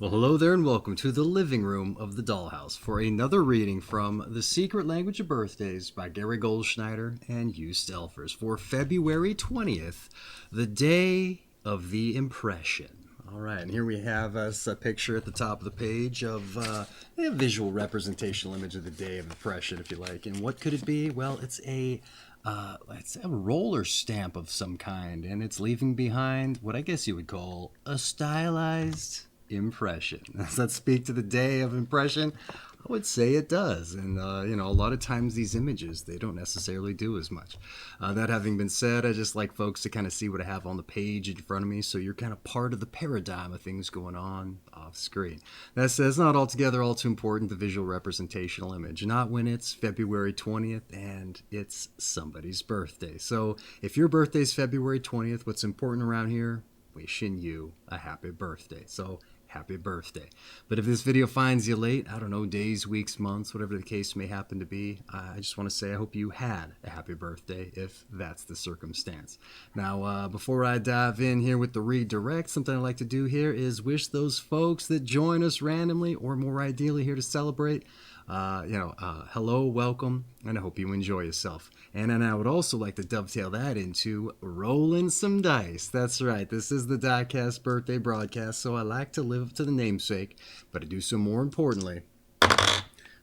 Well, hello there and welcome to the living room of the dollhouse for another reading from The Secret Language of Birthdays by Gary Goldschneider and Hugh Stelfers for February 20th, the day of the impression. All right, and here we have us a picture at the top of the page of a visual representational image of the day of impression, if you like. And what could it be? Well, it's a roller stamp of some kind, and it's leaving behind what I guess you would call a stylized impression. Does that speak to the day of impression? I would say it does. And, a lot of times these images, they don't necessarily do as much. That having been said, I just like folks to kind of see what I have on the page in front of me, so you're kind of part of the paradigm of things going on off screen. That says not altogether all too important, the visual representational image. Not when it's February 20th and it's somebody's birthday. So if your birthday's February 20th, what's important around here? Wishing you a happy birthday. So happy birthday. But if this video finds you late, I don't know, days, weeks, months, whatever the case may happen to be, I just want to say I hope you had a happy birthday if that's the circumstance. Now, before I dive in here with the redirect, something I like to do here is wish those folks that join us randomly, or more ideally here to celebrate, hello, welcome, and I hope you enjoy yourself. And then I would also like to dovetail that into rolling some dice. That's right, this is the DykASSt birthday broadcast, so I like to live up to the namesake, but I do so more importantly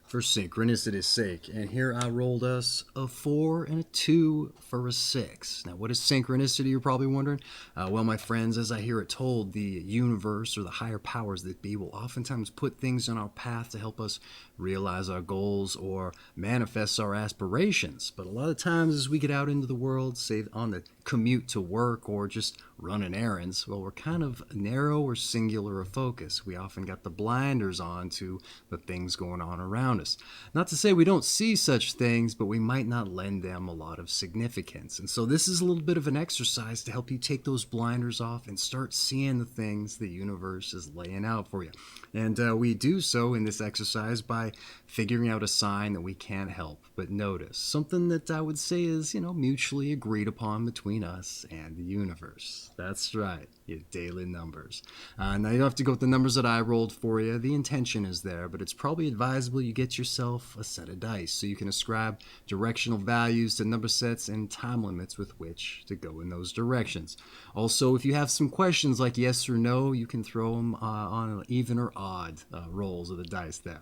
for synchronicity's sake. And here I rolled us a 4 and a 2 for a 6. Now, what is synchronicity, you're probably wondering? Well, my friends, as I hear it told, the universe or the higher powers that be will oftentimes put things on our path to help us realize our goals or manifest our aspirations. But a lot of times as we get out into the world, say on the commute to work or just running errands, well, we're kind of narrow or singular of focus. We often got the blinders on to the things going on around us. Not to say we don't see such things, but we might not lend them a lot of significance. And so this is a little bit of an exercise to help you take those blinders off and start seeing the things the universe is laying out for you. And we do so in this exercise by figuring out a sign that we can't help but notice. Something that I would say is, mutually agreed upon between us and the universe. That's right, your daily numbers. Now you don't have to go with the numbers that I rolled for you. The intention is there, but it's probably advisable you get yourself a set of dice so you can ascribe directional values to number sets and time limits with which to go in those directions. Also, if you have some questions like yes or no, you can throw them on even or odd rolls of the dice there.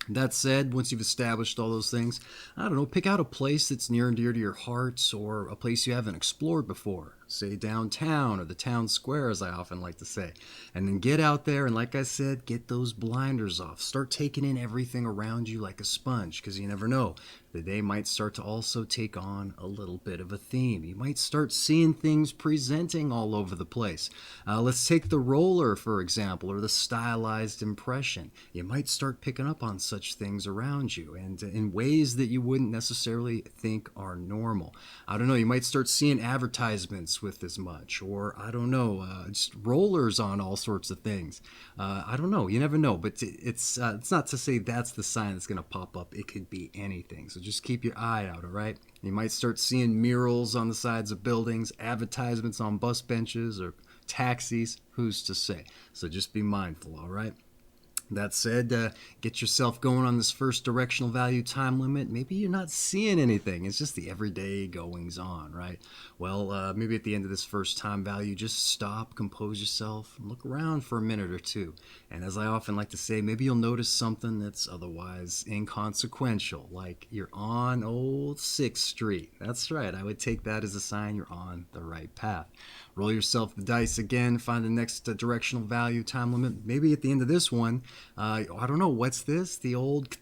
That said, once you've established all those things, I don't know, pick out a place that's near and dear to your hearts or a place you haven't explored before. Say downtown or the town square, as I often like to say. And then get out there and, like I said, get those blinders off. Start taking in everything around you like a sponge, because you never know. The day might start to also take on a little bit of a theme. You might start seeing things presenting all over the place. Let's take the roller, for example, or the stylized impression. You might start picking up on such things around you and in ways that you wouldn't necessarily think are normal. I don't know, you might start seeing advertisements with as much, or I don't know, just rollers on all sorts of things. I don't know, you never know, but it's not to say that's the sign that's going to pop up. It could be anything, so just keep your eye out, all right? You might start seeing murals on the sides of buildings, advertisements on bus benches or taxis, who's to say? So just be mindful, all right? That said, get yourself going on this first directional value time limit. Maybe you're not seeing anything. It's just the everyday goings on, right? Well, maybe at the end of this first time value, just stop, compose yourself, and look around for a minute or two. And as I often like to say, maybe you'll notice something that's otherwise inconsequential, like you're on old 6th Street. That's right. I would take that as a sign you're on the right path. Roll yourself the dice again, find the next directional value time limit. Maybe at the end of this one, I don't know, what's this? The old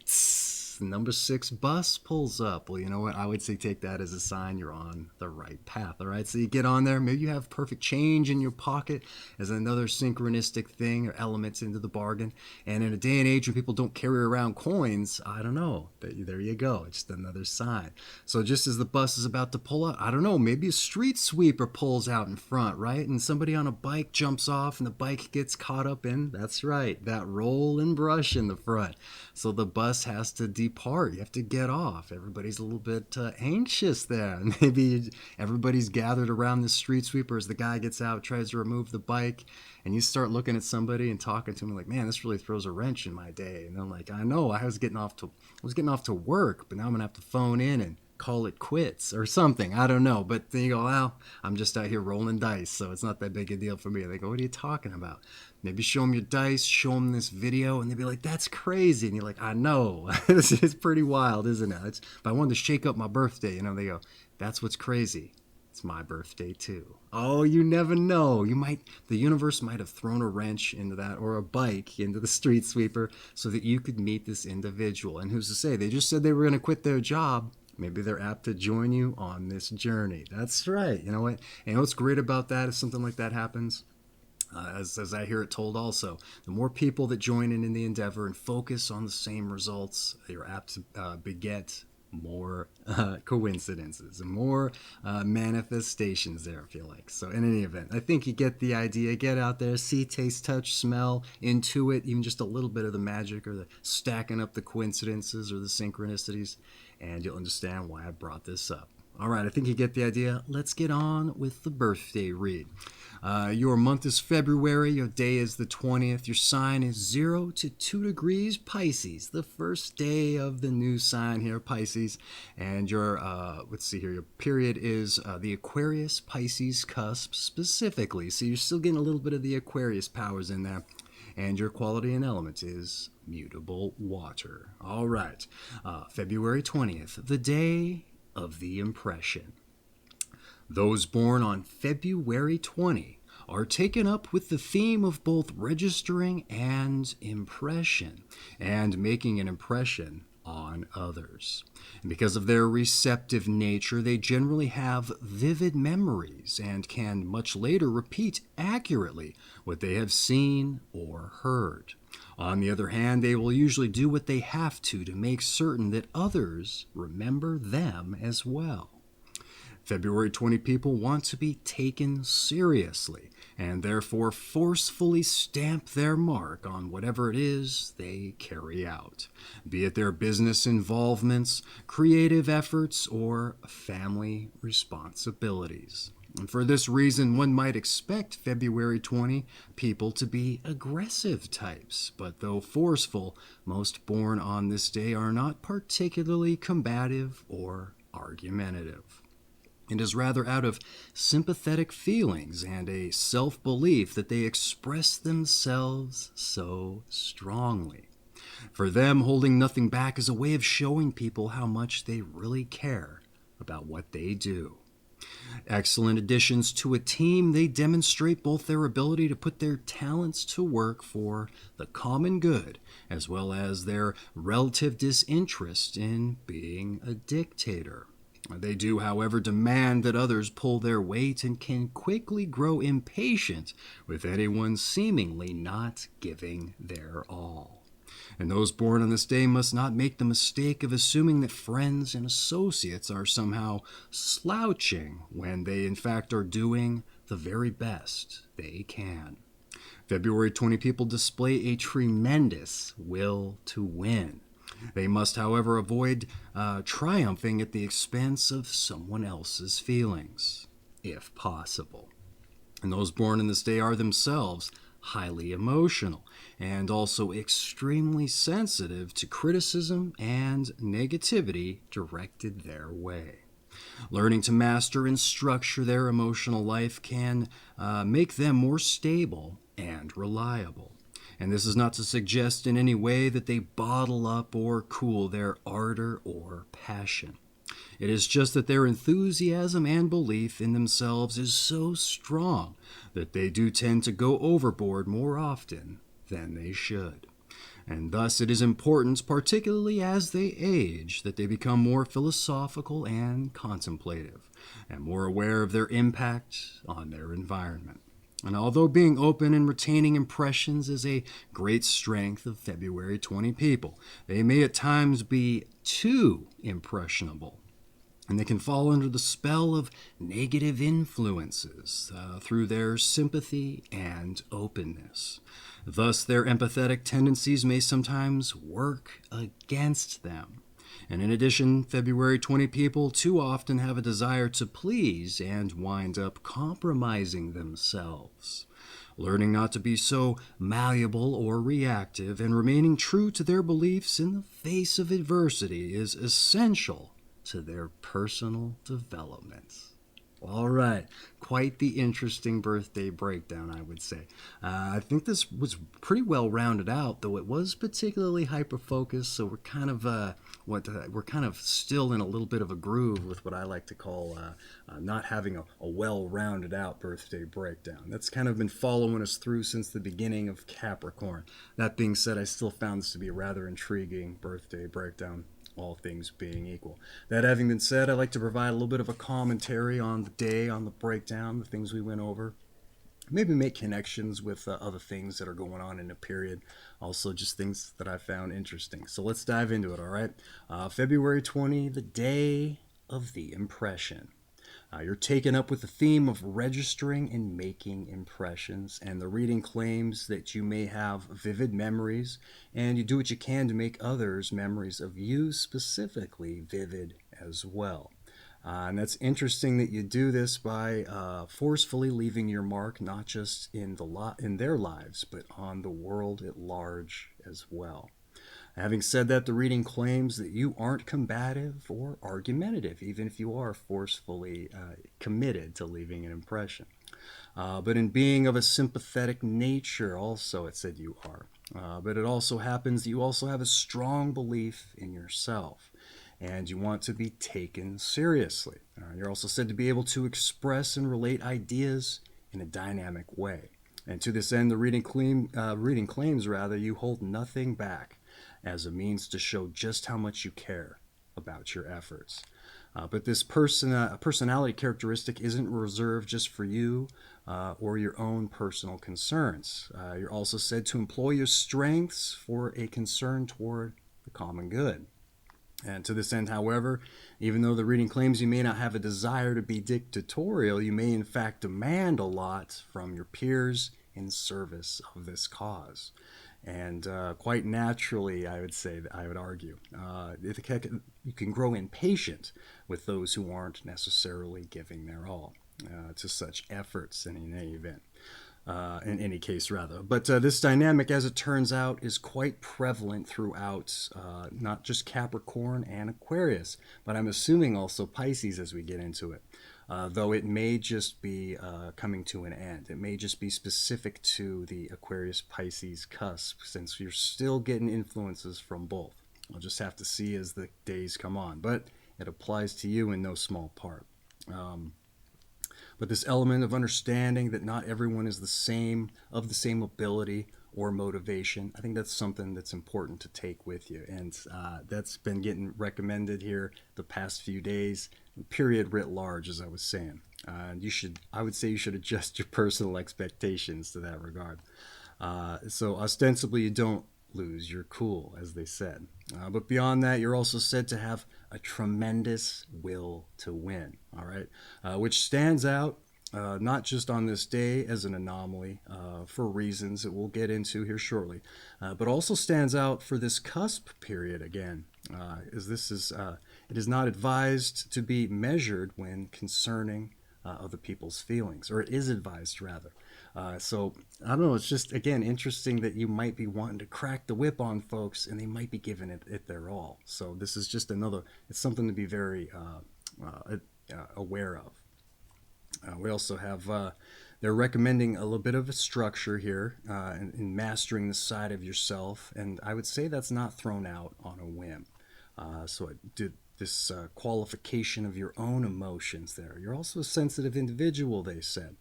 number 6 bus pulls up. Well, you know what? I would say take that as a sign you're on the right path, all right? So you get on there. Maybe you have perfect change in your pocket as another synchronistic thing or elements into the bargain. And in a day and age when people don't carry around coins, I don't know. There you go. It's just another sign. So just as the bus is about to pull out, I don't know, maybe a street sweeper pulls out in front, right? And somebody on a bike jumps off and the bike gets caught up in, that's right, that roll and brush in the front. So the bus has to part. You have to get off. Everybody's a little bit anxious there. Maybe everybody's gathered around the street sweeper as the guy gets out, tries to remove the bike, and you start looking at somebody and talking to them like, man, this really throws a wrench in my day. And I'm like, I know, I was getting off to work, but now I'm gonna have to phone in and call it quits or something. I don't know. But then you go, well, I'm just out here rolling dice, so it's not that big a deal for me. They go, what are you talking about? Maybe show them your dice, show them this video, and they'd be like, that's crazy. And you're like, I know. This is pretty wild, isn't it? But I wanted to shake up my birthday. They go, that's what's crazy. It's my birthday too. Oh, you never know. The universe might have thrown a wrench into that, or a bike into the street sweeper, so that you could meet this individual. And who's to say? They just said they were going to quit their job. Maybe they're apt to join you on this journey. That's right. You know what? And what's great about that, if something like that happens, as I hear it told also, the more people that join in the endeavor and focus on the same results, you're apt to beget more coincidences and more manifestations there, I feel like. So in any event, I think you get the idea. Get out there, see, taste, touch, smell, intuit, even just a little bit of the magic or the stacking up the coincidences or the synchronicities, and you'll understand why I brought this up. All right, I think you get the idea. Let's get on with the birthday read. Your month is February. Your day is the 20th. Your sign is 0 to 2 degrees Pisces, the first day of the new sign here, Pisces. And your, let's see here, your period is the Aquarius Pisces cusp specifically. So you're still getting a little bit of the Aquarius powers in there. And your quality and element is mutable water. All right, February 20th, the day of the impression. Those born on February 20 are taken up with the theme of both registering and impression, and making an impression on others. And because of their receptive nature, they generally have vivid memories and can much later repeat accurately what they have seen or heard. On the other hand, they will usually do what they have to make certain that others remember them as well. February 20 people want to be taken seriously and therefore forcefully stamp their mark on whatever it is they carry out, be it their business involvements, creative efforts, or family responsibilities. And for this reason, one might expect February 20 people to be aggressive types, but though forceful, most born on this day are not particularly combative or argumentative. It is rather out of sympathetic feelings and a self-belief that they express themselves so strongly. For them, holding nothing back is a way of showing people how much they really care about what they do. Excellent additions to a team, they demonstrate both their ability to put their talents to work for the common good, as well as their relative disinterest in being a dictator. They do, however, demand that others pull their weight and can quickly grow impatient with anyone seemingly not giving their all. And those born on this day must not make the mistake of assuming that friends and associates are somehow slouching when they in fact are doing the very best they can. February 20 people display a tremendous will to win. They must, however, avoid triumphing at the expense of someone else's feelings, if possible. And those born in this day are themselves highly emotional and also extremely sensitive to criticism and negativity directed their way. Learning to master and structure their emotional life can make them more stable and reliable. And this is not to suggest in any way that they bottle up or cool their ardor or passion. It is just that their enthusiasm and belief in themselves is so strong that they do tend to go overboard more often than they should. And thus it is important, particularly as they age, that they become more philosophical and contemplative, and more aware of their impact on their environment. And although being open and retaining impressions is a great strength of February 20 people, they may at times be too impressionable. And they can fall under the spell of negative influences through their sympathy and openness. Thus, their empathetic tendencies may sometimes work against them. And in addition, February 20 people too often have a desire to please and wind up compromising themselves. Learning not to be so malleable or reactive and remaining true to their beliefs in the face of adversity is essential to their personal development. All right, quite the interesting birthday breakdown, I would say. I think this was pretty well rounded out, though it was particularly hyper focused. So we're kind of we're kind of still in a little bit of a groove with what I like to call not having a well rounded out birthday breakdown. That's kind of been following us through since the beginning of Capricorn. That being said, I still found this to be a rather intriguing birthday breakdown, all things being equal. That having been said, I like to provide a little bit of a commentary on the day, on the breakdown, the things we went over. Maybe make connections with other things that are going on in the period. Also, just things that I found interesting. So let's dive into it, all right? February 20, the day of the impression. You're taken up with the theme of registering and making impressions, and the reading claims that you may have vivid memories, and you do what you can to make others' memories of you specifically vivid as well. And that's interesting that you do this by forcefully leaving your mark, not just in their lives, but on the world at large as well. Having said that, the reading claims that you aren't combative or argumentative, even if you are forcefully committed to leaving an impression. But in being of a sympathetic nature, also, it said you are. But it also happens that you also have a strong belief in yourself, and you want to be taken seriously. You're also said to be able to express and relate ideas in a dynamic way. And to this end, the reading claims you hold nothing back as a means to show just how much you care about your efforts. But this personality characteristic isn't reserved just for you or your own personal concerns. You're also said to employ your strengths for a concern toward the common good. And to this end, however, even though the reading claims you may not have a desire to be dictatorial, you may in fact demand a lot from your peers in service of this cause. And quite naturally, I would argue, you can grow impatient with those who aren't necessarily giving their all to such efforts in any event. In any case, rather. But this dynamic, as it turns out, is quite prevalent throughout not just Capricorn and Aquarius, but I'm assuming also Pisces as we get into it. Though it may just be coming to an end. It may just be specific to the Aquarius-Pisces cusp, since you're still getting influences from both. I'll just have to see as the days come on. But it applies to you in no small part. But this element of understanding that not everyone is the same ability or motivation, I think that's something that's important to take with you. And that's been getting recommended here the past few days, period writ large, as I was saying. I would say you should adjust your personal expectations to that regard. So ostensibly you don't lose your cool, as they said. But beyond that, you're also said to have a tremendous will to win, all right? Which stands out not just on this day as an anomaly for reasons that we'll get into here shortly, but also stands out for this cusp period again, as it is not advised to be measured when concerning other people's feelings, or it is advised rather. So I don't know, it's just, again, interesting that you might be wanting to crack the whip on folks and they might be giving it their all. So this is just it's something to be very aware of. We also have, they're recommending a little bit of a structure here in mastering the side of yourself, and I would say that's not thrown out on a whim. So I did this qualification of your own emotions there. You're also a sensitive individual, they said.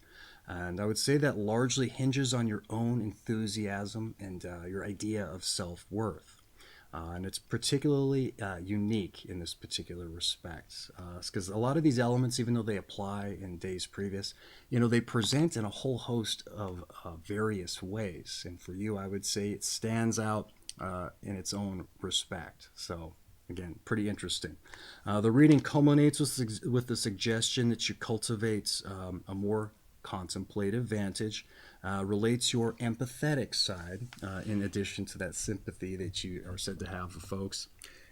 And I would say that largely hinges on your own enthusiasm and your idea of self-worth. And it's particularly unique in this particular respect. Because a lot of these elements, even though they apply in days previous, they present in a whole host of various ways. And for you, I would say it stands out in its own respect. So again, pretty interesting. The reading culminates with the suggestion that you cultivate a more contemplative vantage, relates your empathetic side, in addition to that sympathy that you are said to have for folks.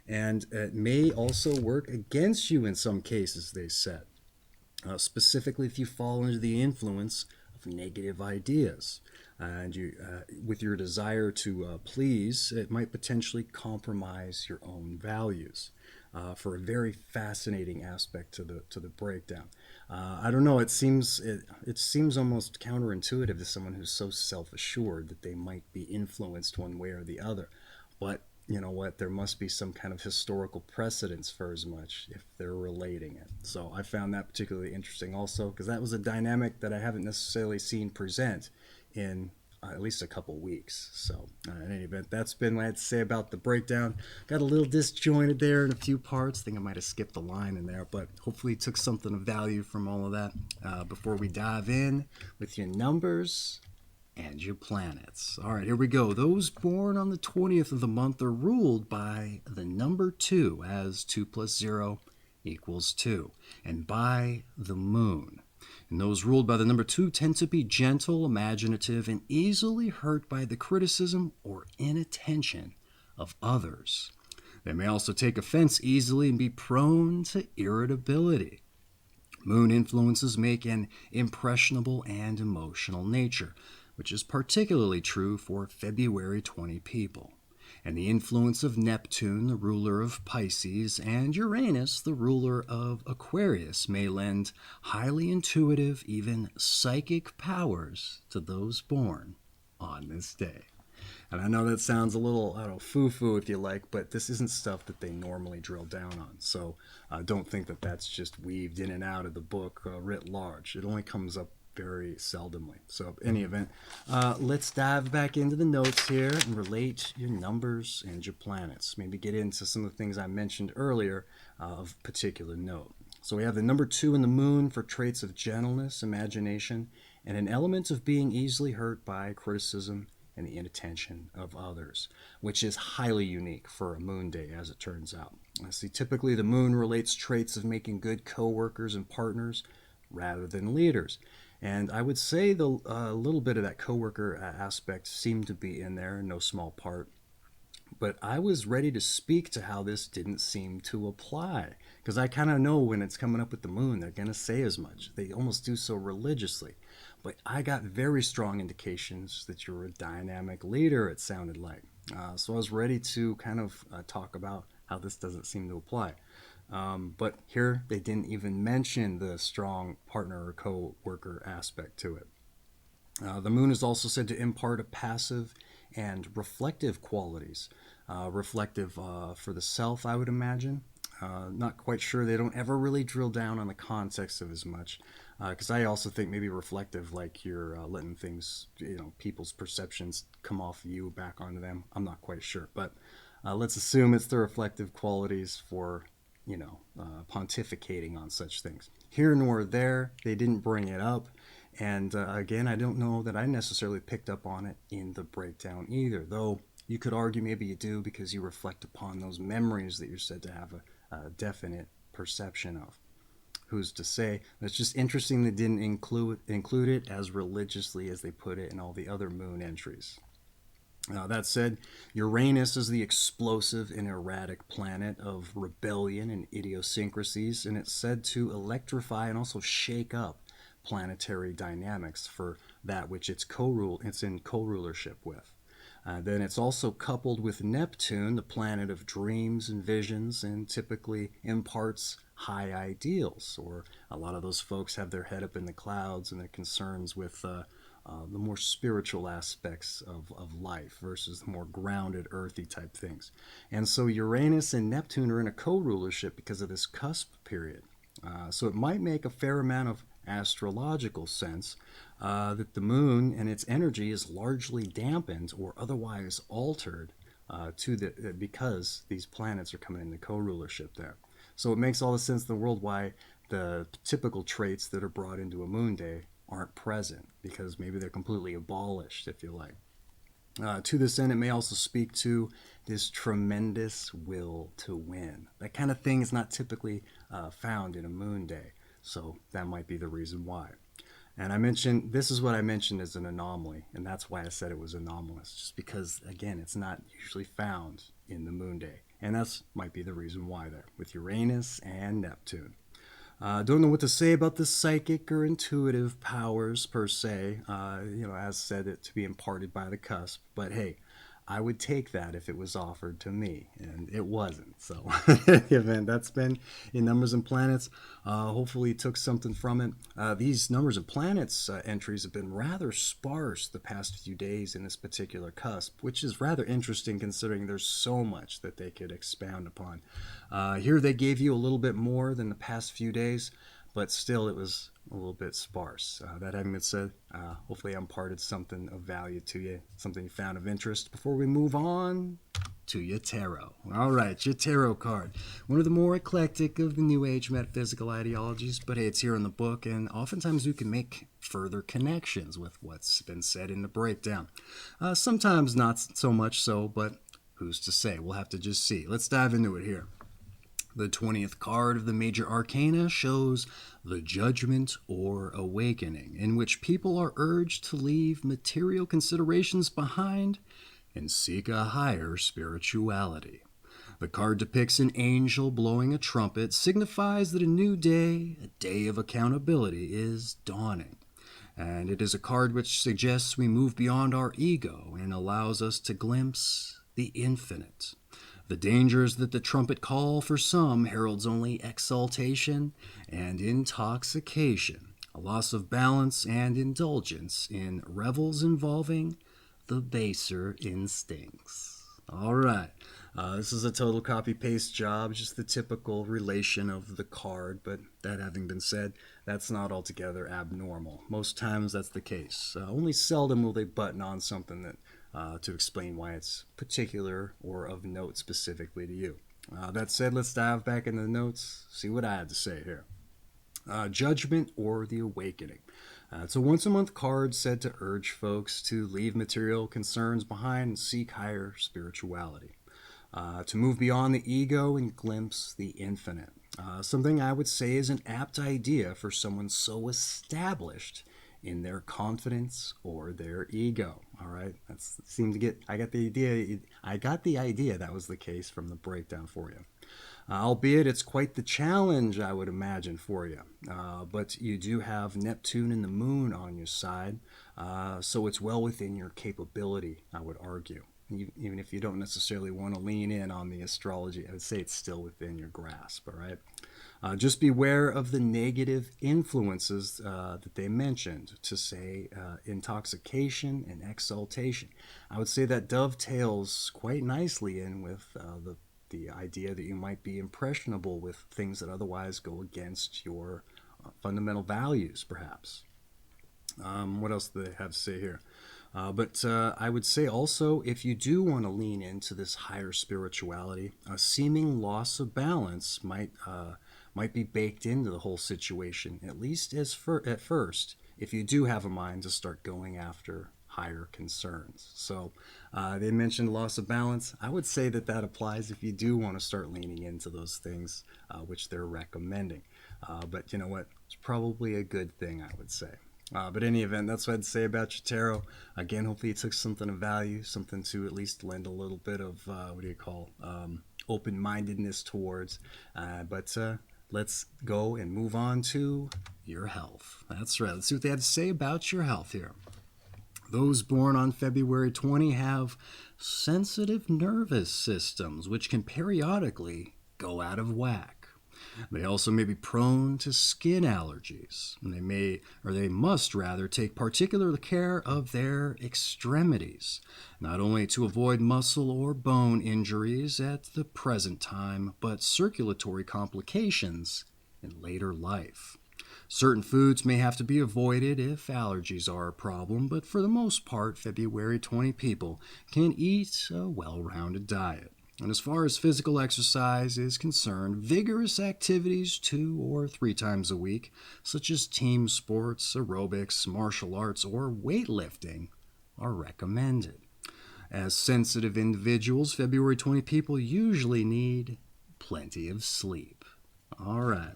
And it may also work against you in some cases, they said. Specifically, if you fall under the influence of negative ideas. And with your desire to please, it might potentially compromise your own values. For a very fascinating aspect to the breakdown. I don't know. It seems almost counterintuitive to someone who's so self assured that they might be influenced one way or the other. But you know what? There must be some kind of historical precedence for as much if they're relating it. So I found that particularly interesting also because that was a dynamic that I haven't necessarily seen present in at least a couple weeks. So, in any event, that's been what I had to say about the breakdown. Got a little disjointed there in a few parts. I think I might have skipped a line in there, but hopefully you took something of value from all of that. Before we dive in with your numbers and your planets. All right, here we go. Those born on the 20th of the month are ruled by the number 2, as 2 plus 0 equals 2, and by the moon. And those ruled by the number 2 tend to be gentle, imaginative, and easily hurt by the criticism or inattention of others. They may also take offense easily and be prone to irritability. Moon influences make an impressionable and emotional nature, which is particularly true for February 20 people. And the influence of Neptune, the ruler of Pisces, and Uranus, the ruler of Aquarius, may lend highly intuitive, even psychic powers to those born on this day. And I know that sounds a little, I don't know, foo-foo if you like, but this isn't stuff that they normally drill down on. So don't think that that's just weaved in and out of the book writ large. It only comes up very seldomly. So in any event, let's dive back into the notes here and relate your numbers and your planets. Maybe get into some of the things I mentioned earlier of particular note. So we have the number 2 in the moon for traits of gentleness, imagination, and an element of being easily hurt by criticism and the inattention of others, which is highly unique for a moon day, as it turns out. See, typically the moon relates traits of making good co-workers and partners rather than leaders. And I would say a little bit of that co-worker aspect seemed to be in there in no small part. But I was ready to speak to how this didn't seem to apply. Because I kind of know when it's coming up with the moon, they're going to say as much. They almost do so religiously. But I got very strong indications that you're a dynamic leader, it sounded like. So I was ready to kind of talk about how this doesn't seem to apply. But here they didn't even mention the strong partner or co-worker aspect to it. The moon is also said to impart a passive and reflective qualities. Reflective for the self, I would imagine. Not quite sure. They don't ever really drill down on the context of as much. Because I also think maybe reflective, like you're letting things, people's perceptions come off of you back onto them. I'm not quite sure. But let's assume it's the reflective qualities for, pontificating on such things. Here nor there, they didn't bring it up. And again, I don't know that I necessarily picked up on it in the breakdown either, though you could argue maybe you do because you reflect upon those memories that you're said to have a definite perception of. Who's to say? It's just interesting they didn't include it as religiously as they put it in all the other moon entries. That said, Uranus is the explosive and erratic planet of rebellion and idiosyncrasies, and it's said to electrify and also shake up planetary dynamics for that which it's in co-rulership with. Then it's also coupled with Neptune, the planet of dreams and visions, and typically imparts high ideals, or a lot of those folks have their head up in the clouds and their concerns with the more spiritual aspects of life versus the more grounded, earthy type things. And so Uranus and Neptune are in a co-rulership because of this cusp period. So it might make a fair amount of astrological sense that the moon and its energy is largely dampened or otherwise altered because these planets are coming into co-rulership there. So it makes all the sense in the world why the typical traits that are brought into a moon day aren't present, because maybe they're completely abolished, if you like. To this end, it may also speak to this tremendous will to win. That kind of thing is not typically found in a moon day, so that might be the reason why. And I mentioned, this is what I mentioned as an anomaly, and that's why I said it was anomalous, just because, again, it's not usually found in the moon day. And that's might be the reason why there, with Uranus and Neptune. Don't know what to say about the psychic or intuitive powers per se, as said it to be imparted by the cusp. But hey, I would take that if it was offered to me, and it wasn't. So, event that's been in Numbers and Planets. Hopefully, you took something from it. These Numbers and Planets entries have been rather sparse the past few days in this particular cusp, which is rather interesting considering there's so much that they could expound upon. Here, they gave you a little bit more than the past few days, but still, it was a little bit sparse. That having been said, hopefully I imparted something of value to you, something you found of interest. Before we move on to your tarot. All right, your tarot card. One of the more eclectic of the New Age metaphysical ideologies, but hey, it's here in the book, and oftentimes we can make further connections with what's been said in the breakdown. Sometimes not so much so, but who's to say? We'll have to just see. Let's dive into it here. The 20th card of the major arcana shows the judgment or awakening, in which people are urged to leave material considerations behind and seek a higher spirituality. The card depicts an angel blowing a trumpet, signifies that a new day, a day of accountability, is dawning. And it is a card which suggests we move beyond our ego and allows us to glimpse the infinite. The dangers that the trumpet call for some heralds only exaltation and intoxication, a loss of balance and indulgence in revels involving the baser instincts. All right. This is a total copy-paste job, just the typical relation of the card, but that having been said, that's not altogether abnormal. Most times that's the case. Only seldom will they button on something that to explain why it's particular or of note specifically to you. That said, let's dive back into the notes, see what I had to say here. Judgment or the Awakening. It's a once-a-month card said to urge folks to leave material concerns behind and seek higher spirituality. To move beyond the ego and glimpse the infinite. Something I would say is an apt idea for someone so established in their confidence or their ego. All right, I got the idea that was the case from the breakdown for you. Albeit it's quite the challenge, I would imagine, for you. But you do have Neptune and the moon on your side, so it's well within your capability, I would argue. Even if you don't necessarily want to lean in on the astrology, I would say it's still within your grasp, all right? Just beware of the negative influences that they mentioned, to say intoxication and exaltation. I would say that dovetails quite nicely in with the idea that you might be impressionable with things that otherwise go against your fundamental values, perhaps. What else do they have to say here? But I would say also, if you do want to lean into this higher spirituality, a seeming loss of balance might be baked into the whole situation, at least at first, if you do have a mind to start going after higher concerns. So they mentioned loss of balance. I would say that applies if you do want to start leaning into those things, which they're recommending. But you know what? It's probably a good thing, I would say. But in any event, that's what I'd say about your tarot. Again, hopefully you took something of value, something to at least lend a little bit of, open-mindedness towards. But let's go and move on to your health. That's right. Let's see what they have to say about your health here. Those born on February 20 have sensitive nervous systems, which can periodically go out of whack. They also may be prone to skin allergies, and they must rather take particular care of their extremities, not only to avoid muscle or bone injuries at the present time, but circulatory complications in later life. Certain foods may have to be avoided if allergies are a problem, but for the most part, February 20 people can eat a well-rounded diet. And as far as physical exercise is concerned, vigorous activities 2 or 3 times a week, such as team sports, aerobics, martial arts, or weightlifting, are recommended. As sensitive individuals, February 20 people usually need plenty of sleep. All right.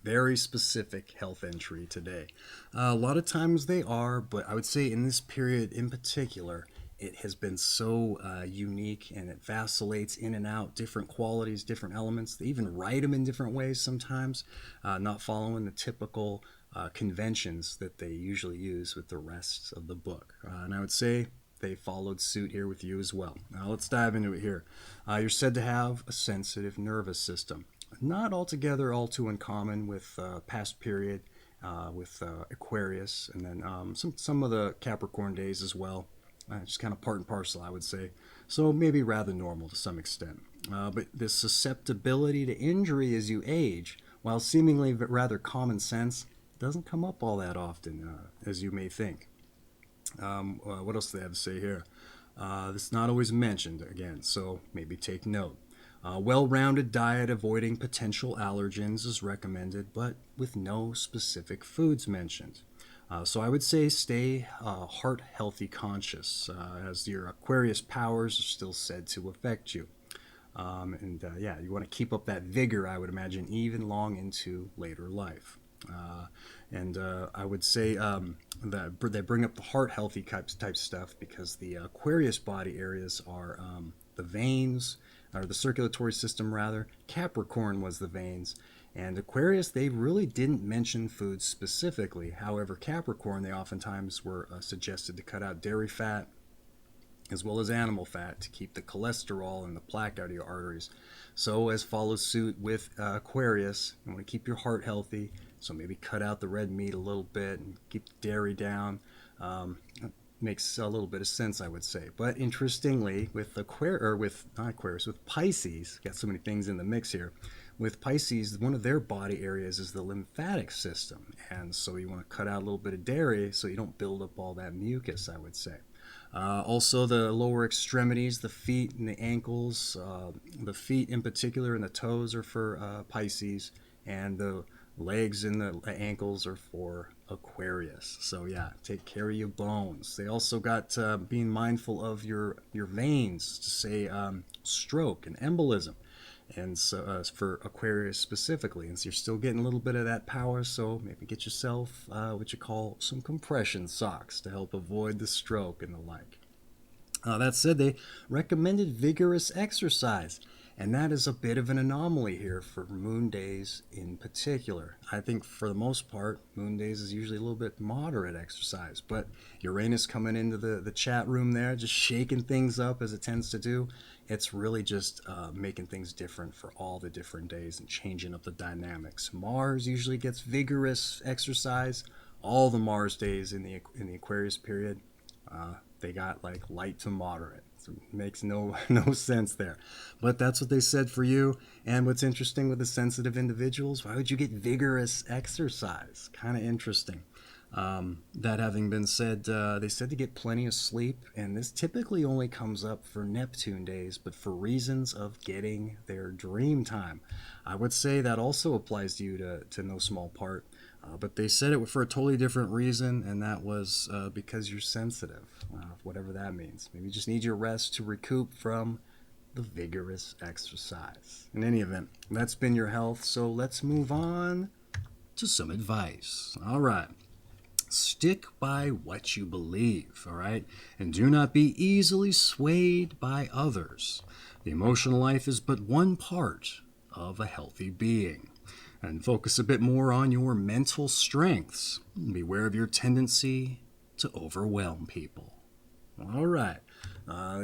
very specific health entry today. A lot of times they are, but I would say in this period in particular, it has been so unique, and it vacillates in and out, different qualities, different elements. They even write them in different ways sometimes, not following the typical conventions that they usually use with the rest of the book. And I would say they followed suit here with you as well. Now let's dive into it here. You're said to have a sensitive nervous system. Not altogether all too uncommon with past period, with Aquarius, and then some of the Capricorn days as well. Just kind of part and parcel, I would say. So maybe rather normal to some extent. But this susceptibility to injury as you age, while seemingly rather common sense, doesn't come up all that often as you may think. What else do they have to say here? This is not always mentioned again, so maybe take note. Well-rounded diet avoiding potential allergens is recommended, but with no specific foods mentioned. So I would say stay heart healthy conscious, as your Aquarius powers are still said to affect you. Yeah, you want to keep up that vigor, I would imagine, even long into later life. I would say that they bring up the heart healthy type stuff because the Aquarius body areas are the veins, or the circulatory system rather. Capricorn was the veins. And Aquarius, they really didn't mention foods specifically. However, Capricorn, they oftentimes were suggested to cut out dairy fat as well as animal fat to keep the cholesterol and the plaque out of your arteries. So as follows suit with Aquarius, you want to keep your heart healthy, so maybe cut out the red meat a little bit and keep the dairy down. Makes a little bit of sense, I would say. But interestingly, with with Pisces, got so many things in the mix here. With Pisces, one of their body areas is the lymphatic system, and so you want to cut out a little bit of dairy so you don't build up all that mucus, I would say. Also, the lower extremities, the feet and the ankles, the feet in particular and the toes are for Pisces, and the legs and the ankles are for Aquarius. So yeah, take care of your bones. They also got being mindful of your veins, to say stroke and embolism, and so for Aquarius specifically. And so you're still getting a little bit of that power, so maybe get yourself what you call some compression socks to help avoid the stroke and the like. That said, they recommended vigorous exercise, and that is a bit of an anomaly here for moon days in particular. I think for the most part, moon days is usually a little bit moderate exercise, but Uranus coming into the chat room there, just shaking things up as it tends to do, it's really just making things different for all the different days and changing up the dynamics. Mars usually gets vigorous exercise. All the Mars days in the Aquarius period, they got like light to moderate. So it makes no sense there. But that's what they said for you. And what's interesting with the sensitive individuals, why would you get vigorous exercise? Kind of interesting. That having been said, they said to get plenty of sleep, and this typically only comes up for Neptune days, but for reasons of getting their dream time. I would say that also applies to you to no small part. But they said it for a totally different reason, and that was because you're sensitive, whatever that means. Maybe you just need your rest to recoup from the vigorous exercise. In any event, that's been your health, so let's move on to some advice. All right. Stick by what you believe, all right? And do not be easily swayed by others. The emotional life is but one part of a healthy being. And focus a bit more on your mental strengths. Beware of your tendency to overwhelm people. All right.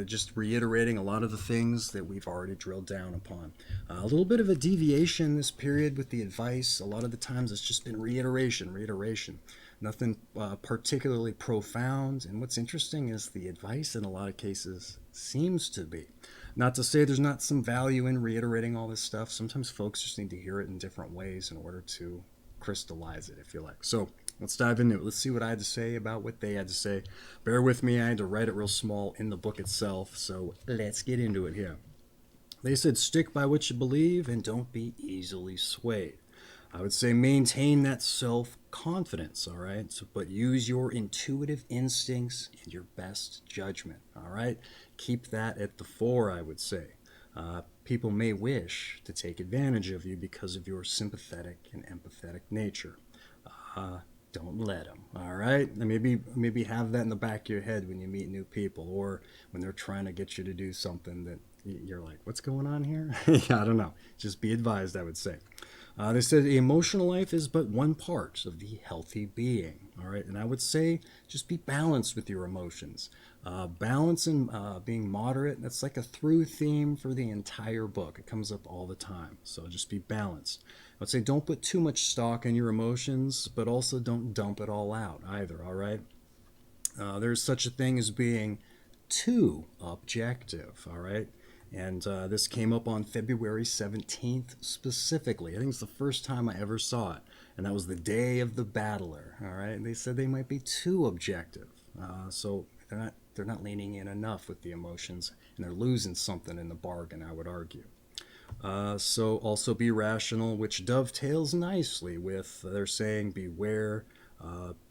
Just reiterating a lot of the things that we've already drilled down upon. A little bit of a deviation this period with the advice. A lot of the times it's just been reiteration. Nothing particularly profound. And what's interesting is the advice in a lot of cases seems to be. Not to say there's not some value in reiterating all this stuff. Sometimes folks just need to hear it in different ways in order to crystallize it, if you like. So let's dive into it. Let's see what I had to say about what they had to say. Bear with me, I had to write it real small in the book itself, so let's get into it here. They said stick by what you believe and don't be easily swayed. I would say maintain that self-confidence, all right? But use your intuitive instincts and your best judgment, all right? Keep that at the fore, I would say. People may wish to take advantage of you because of your sympathetic and empathetic nature. Don't let them. All right, and maybe have that in the back of your head when you meet new people, or when they're trying to get you to do something that you're like, what's going on here? Yeah, I don't know. Just be advised, I would say. They said the emotional life is but one part of the healthy being. All right, and I would say just be balanced with your emotions. Balance and being moderate, that's like a through theme for the entire book. It comes up all the time. So just be balanced. I would say don't put too much stock in your emotions, but also don't dump it all out either, all right? There's such a thing as being too objective, all right? And this came up on February 17th specifically. I think it's the first time I ever saw it. And that was the day of the battler, all right? And they said they might be too objective. So they're not leaning in enough with the emotions, and they're losing something in the bargain, I would argue. So also be rational, which dovetails nicely with they're saying beware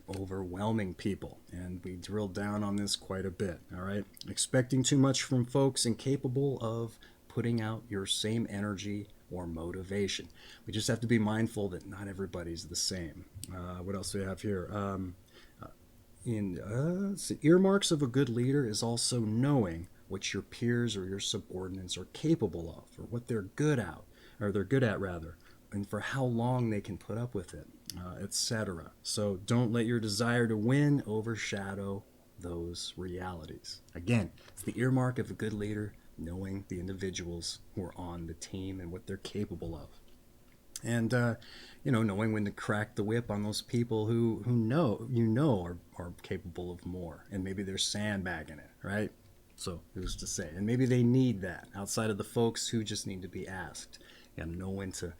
overwhelming people, and we drilled down on this quite a bit. All right, expecting too much from folks incapable of putting out your same energy or motivation. We just have to be mindful that not everybody's the same. What else do we have here? Earmarks of a good leader is also knowing what your peers or your subordinates are capable of, or what they're good at, rather, and for how long they can put up with it, etc. So don't let your desire to win overshadow those realities. Again, it's the earmark of a good leader, knowing the individuals who are on the team and what they're capable of. And, knowing when to crack the whip on those people who are capable of more, and maybe they're sandbagging it, right? So who's to say? And maybe they need that outside of the folks who just need to be asked. You gotta know when to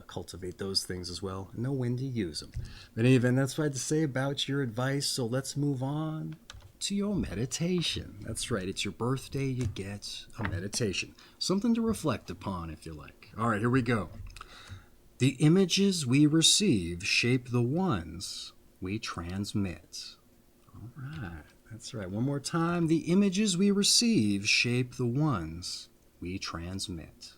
cultivate those things as well, and know when to use them. But even that's what I had to say about your advice. So let's move on to your meditation. That's right. It's your birthday. You get a meditation, something to reflect upon, if you like. All right, here we go. The images we receive shape the ones we transmit. All right. That's right. One more time. The images we receive shape the ones we transmit.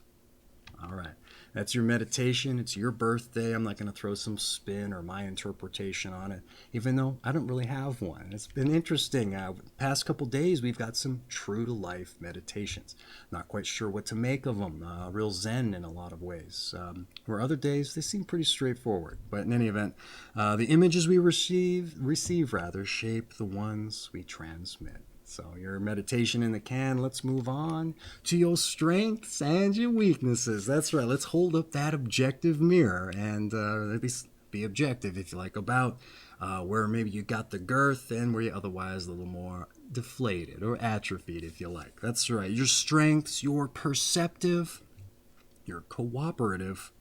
All right. That's your meditation. It's your birthday. I'm not going to throw some spin or my interpretation on it, even though I don't really have one. It's been interesting. Past couple days, we've got some true-to-life meditations. Not quite sure what to make of them. Real zen in a lot of ways. Where other days, they seem pretty straightforward. But in any event, the images we receive shape the ones we transmit. So your meditation in the can. Let's move on to your strengths and your weaknesses. That's right. Let's hold up that objective mirror and at least be objective, if you like, about where maybe you got the girth and where you otherwise a little more deflated or atrophied, if you like. That's right. Your strengths, you're perceptive, you're cooperative,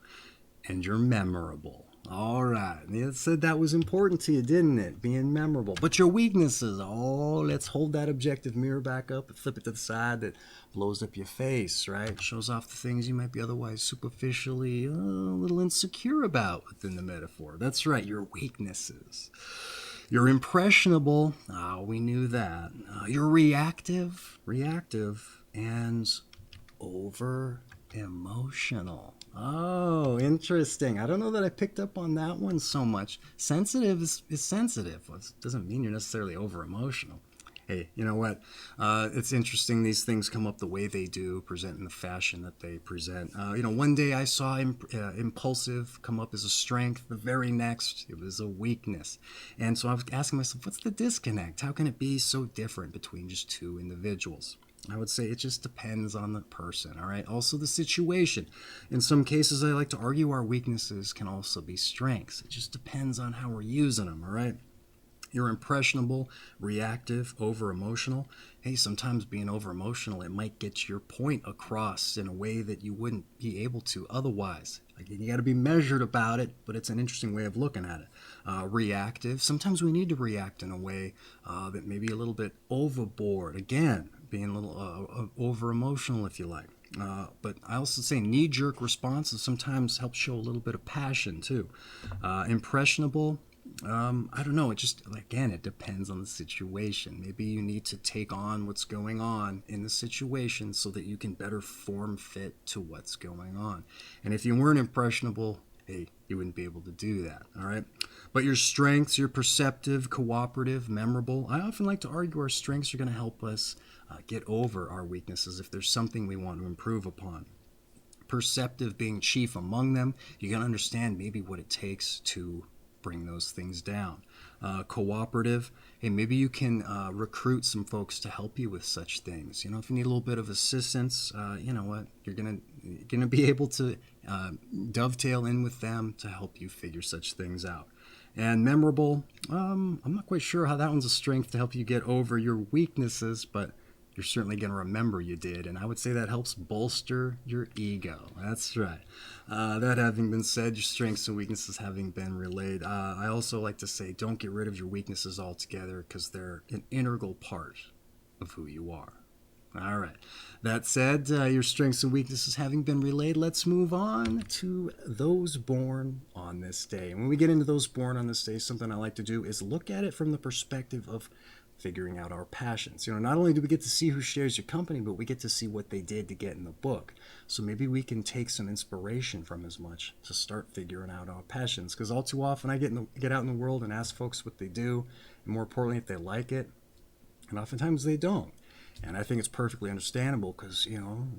and you're memorable. All right. It said that was important to you, didn't it? Being memorable. But your weaknesses, let's hold that objective mirror back up and flip it to the side that blows up your face, right? Shows off the things you might be otherwise superficially a little insecure about within the metaphor. That's right, your weaknesses. You're impressionable. We knew that. You're reactive, and over emotional. Oh, interesting. I don't know that I picked up on that one so much. Sensitive is sensitive. It doesn't mean you're necessarily over emotional. Hey, you know what? It's interesting these things come up the way they do, present in the fashion that they present. One day I saw impulsive come up as a strength. The very next, it was a weakness. And so I was asking myself, what's the disconnect? How can it be so different between just two individuals? I would say it just depends on the person, all right? Also the situation. In some cases, I like to argue our weaknesses can also be strengths. It just depends on how we're using them, all right? You're impressionable, reactive, over-emotional. Hey, sometimes being over-emotional, it might get your point across in a way that you wouldn't be able to otherwise. You got to be measured about it, but it's an interesting way of looking at it. Reactive, sometimes we need to react in a way that may be a little bit overboard. Again, being a little over-emotional, if you like. But I also say knee-jerk responses sometimes help show a little bit of passion, too. Impressionable, I don't know. It just, again, it depends on the situation. Maybe you need to take on what's going on in the situation so that you can better form fit to what's going on. And if you weren't impressionable, hey, you wouldn't be able to do that, all right? But your strengths, you're perceptive, cooperative, memorable. I often like to argue our strengths are going to help us get over our weaknesses if there's something we want to improve upon. Perceptive being chief among them, you got to understand maybe what it takes to bring those things down. Cooperative, hey, maybe you can recruit some folks to help you with such things. If you need a little bit of assistance, you know what, you're gonna be able to dovetail in with them to help you figure such things out. And memorable, I'm not quite sure how that one's a strength to help you get over your weaknesses, but you're certainly going to remember you did. And I would say that helps bolster your ego. That's right. That having been said, your strengths and weaknesses having been relayed, I also like to say don't get rid of your weaknesses altogether because they're an integral part of who you are. All right. That said, your strengths and weaknesses having been relayed, let's move on to those born on this day. And when we get into those born on this day, something I like to do is look at it from the perspective of figuring out our passions. Not only do we get to see who shares your company, but we get to see what they did to get in the book. So maybe we can take some inspiration from as much to start figuring out our passions. Because all too often I get out in the world and ask folks what they do, and more importantly, if they like it. And oftentimes they don't. And I think it's perfectly understandable because,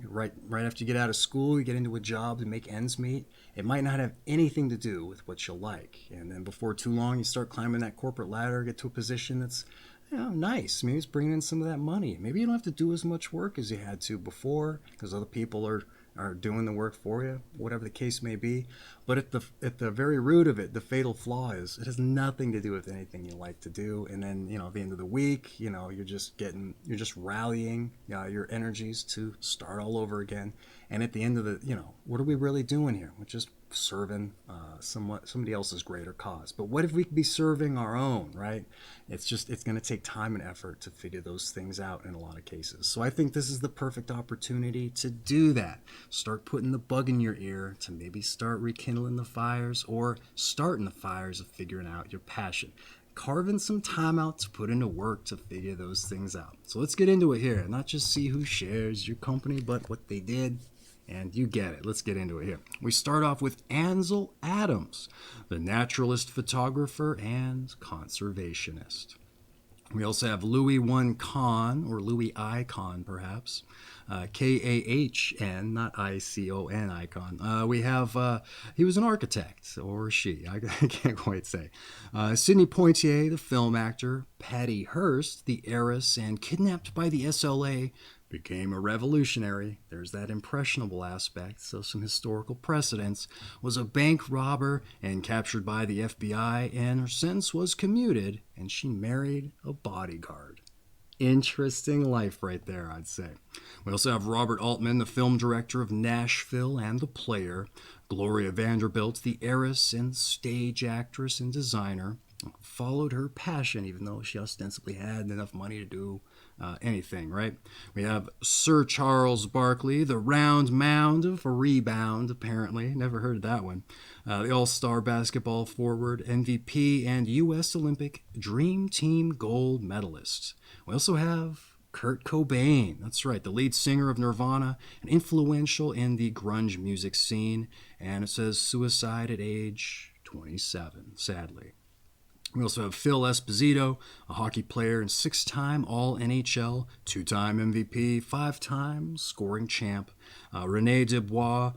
right after you get out of school, you get into a job to make ends meet. It might not have anything to do with what you like. And then before too long, you start climbing that corporate ladder, get to a position that's nice. Maybe it's bringing in some of that money. Maybe you don't have to do as much work as you had to before because other people are doing the work for you, whatever the case may be. But at the very root of it, the fatal flaw is it has nothing to do with anything you like to do. And then, at the end of the week, you're just rallying your energies to start all over again. And at the end of what are we really doing here? We're just serving somebody else's greater cause. But what if we could be serving our own, right? It's going to take time and effort to figure those things out in a lot of cases. So I think this is the perfect opportunity to do that. Start putting the bug in your ear to maybe start rekindling the fires or starting the fires of figuring out your passion. Carving some time out to put into work to figure those things out. So let's get into it here. Not just see who shares your company, but what they did. And you get it. Let's get into it here. We start off with Ansel Adams, the naturalist, photographer, and conservationist. We also have Louis I Kahn, or Louis I Kahn, perhaps. Kahn, not Icon, icon. We have, he was an architect, or she, I can't quite say. Sidney Poitier, the film actor. Patty Hearst, the heiress, and kidnapped by the SLA, became a revolutionary. There's that impressionable aspect, so some historical precedents. Was a bank robber and captured by the FBI, and her sentence was commuted, and she married a bodyguard. Interesting life right there, I'd say. We also have Robert Altman, the film director of Nashville and The Player. Gloria Vanderbilt, the heiress and stage actress and designer, followed her passion, even though she ostensibly had enough money to do anything, right? We have Sir Charles Barkley, the round mound of a rebound, apparently. Never heard of that one. The all-star basketball forward, MVP, and U.S. Olympic Dream Team gold medalist. We also have Kurt Cobain. That's right, the lead singer of Nirvana, and influential in the grunge music scene. And it says suicide at age 27, sadly. We also have Phil Esposito, a hockey player and 6-time All-NHL, 2-time MVP, 5-time scoring champ. René Dubois,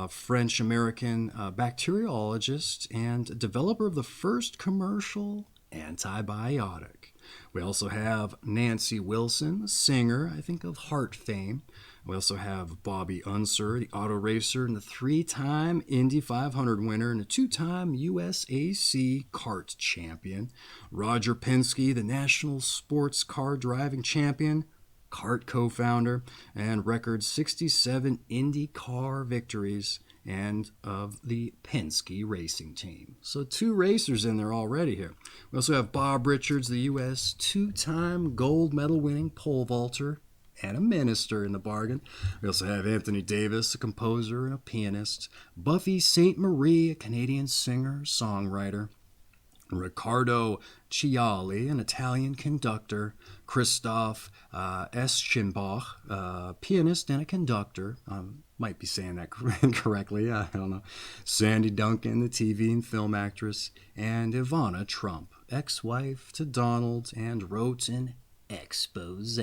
French-American bacteriologist and developer of the first commercial antibiotic. We also have Nancy Wilson, a singer, I think of Heart fame. We also have Bobby Unser, the auto racer and the 3-time Indy 500 winner and a 2-time USAC kart champion. Roger Penske, the national sports car driving champion, kart co-founder, and record 67 IndyCar victories and of the Penske racing team. So 2 racers in there already here. We also have Bob Richards, the U.S. 2-time gold medal winning pole vaulter and a minister in the bargain. We also have Anthony Davis, a composer and a pianist. Buffy St. Marie, a Canadian singer, songwriter. Riccardo Ciali, an Italian conductor, Christoph Eschenbach, pianist and a conductor. Might be saying that incorrectly, I don't know. Sandy Duncan, the TV and film actress, and Ivana Trump, ex-wife to Donald, and wrote an expose.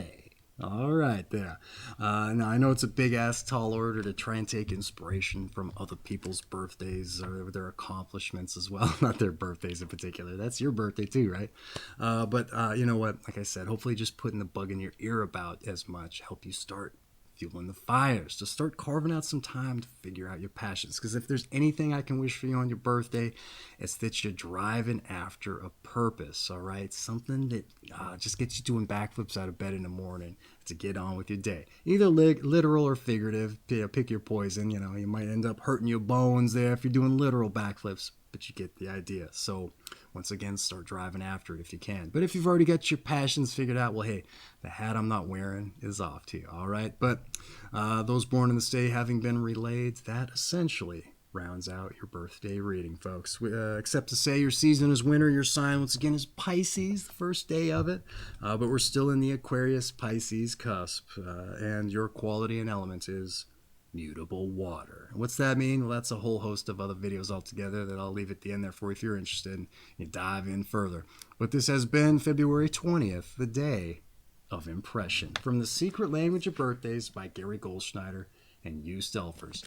All right, there. Now, I know it's a big-ass tall order to try and take inspiration from other people's birthdays or their accomplishments as well. Not their birthdays in particular. That's your birthday too, right? But you know what? Like I said, hopefully just putting the bug in your ear about as much help you start fueling the fires, to start carving out some time to figure out your passions. Because if there's anything I can wish for you on your birthday, it's that you're driving after a purpose, all right? Something that just gets you doing backflips out of bed in the morning to get on with your day. Either literal or figurative. Pick your poison. You know, you might end up hurting your bones there if you're doing literal backflips, but you get the idea. So once again, start driving after it if you can. But if you've already got your passions figured out, well, hey, the hat I'm not wearing is off to you, all right? But those born in this day having been relayed, that essentially rounds out your birthday reading, folks. Except to say your season is winter, your sign, once again, is Pisces, the first day of it. But we're still in the Aquarius Pisces cusp, and your quality and element is mutable water. What's that mean? Well, that's a whole host of other videos altogether that I'll leave at the end there for you if you're interested and you dive in further. But this has been February 20th, the day of impression, from The Secret Language of Birthdays by Gary Goldschneider and Used Elfers.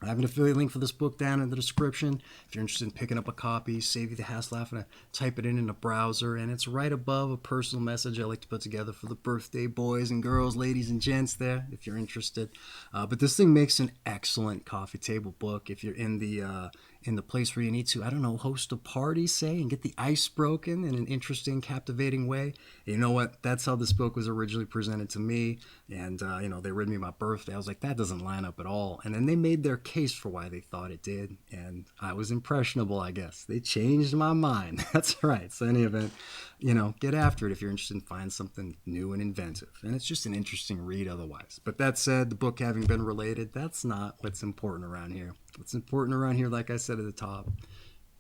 I have an affiliate link for this book down in the description. If you're interested in picking up a copy, save you the hassle having to type it in a browser. And it's right above a personal message I like to put together for the birthday boys and girls, ladies and gents there, if you're interested. But this thing makes an excellent coffee table book if you're in the place where you need to, I don't know, host a party, say, and get the ice broken in an interesting, captivating way. You know what? That's how this book was originally presented to me. And, you know, they read me my birthday. I was like, that doesn't line up at all. And then they made their case for why they thought it did. And I was impressionable, I guess. They changed my mind. That's right. So, in any event, you know, get after it if you're interested in finding something new and inventive. And it's just an interesting read otherwise. But that said, the book having been related, that's not what's important around here. What's important around here, like I said at the top,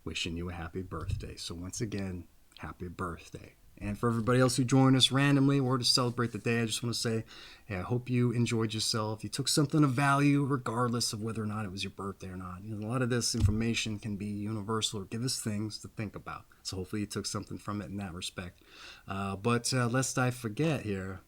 wishing you a happy birthday. So once again, happy birthday. And for everybody else who joined us randomly or to celebrate the day, I just want to say, hey, I hope you enjoyed yourself. You took something of value regardless of whether or not it was your birthday or not. You know, a lot of this information can be universal or give us things to think about. So hopefully you took something from it in that respect. But lest I forget here,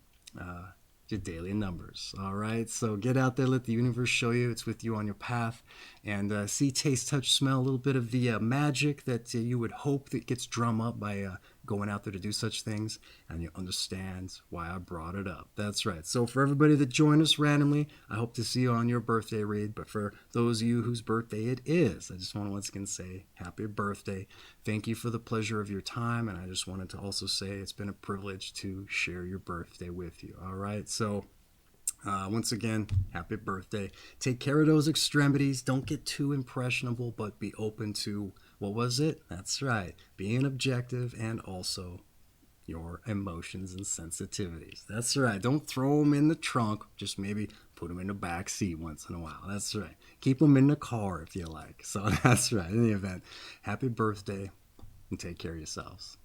your daily numbers. All right, so get out there, let the universe show you it's with you on your path, and see, taste, touch, smell a little bit of the magic that you would hope that gets drummed up by going out there to do such things, and you understand why I brought it up. That's right. So for everybody that joined us randomly, I hope to see you on your birthday read. But for those of you whose birthday it is, I just want to once again say happy birthday. Thank you for the pleasure of your time, and I just wanted to also say it's been a privilege to share your birthday with you. All right, so once again, happy birthday. Take care of those extremities. Don't get too impressionable, but be open to, what was it? That's right, being objective and also your emotions and sensitivities. That's right. Don't throw them in the trunk. Just maybe put them in the back seat once in a while. That's right. Keep them in the car if you like. So that's right. In the event, happy birthday and take care of yourselves.